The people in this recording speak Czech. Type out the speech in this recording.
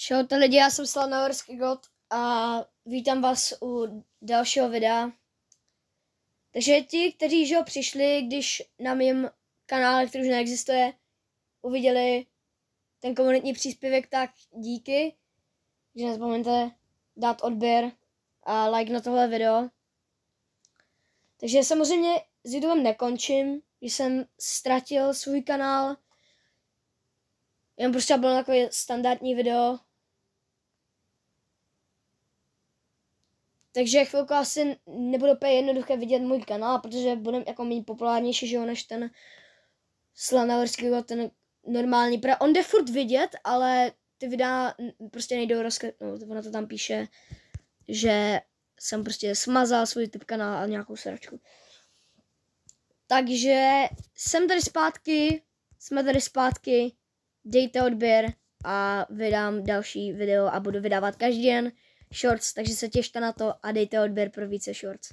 Čau lidi, já jsem Slanaverský God a vítám vás u dalšího videa. Takže ti, kteří přišli, když na mém kanále, který už neexistuje, uviděli ten komunitní příspěvek, tak díky. Takže nezapomeňte dát odběr a like na tohle video. Takže samozřejmě s YouTubem nekončím, když jsem ztratil svůj kanál. Jen prostě bylo takové standardní video. Takže chvilku asi nebudu úplně jednoduché vidět můj kanál, protože budem jako mít populárnější, že jo, než ten Slanaverský God, ten normální. Protože on jde furt vidět, ale ty videa prostě nejdou rozkliknout. Ona to tam píše, že jsem prostě smazal svůj typ kanál a nějakou sračku. Takže jsme tady zpátky, dejte odběr a vydám další video a budu vydávat každý den shorts, takže se těšte na to a dejte odběr pro více shorts.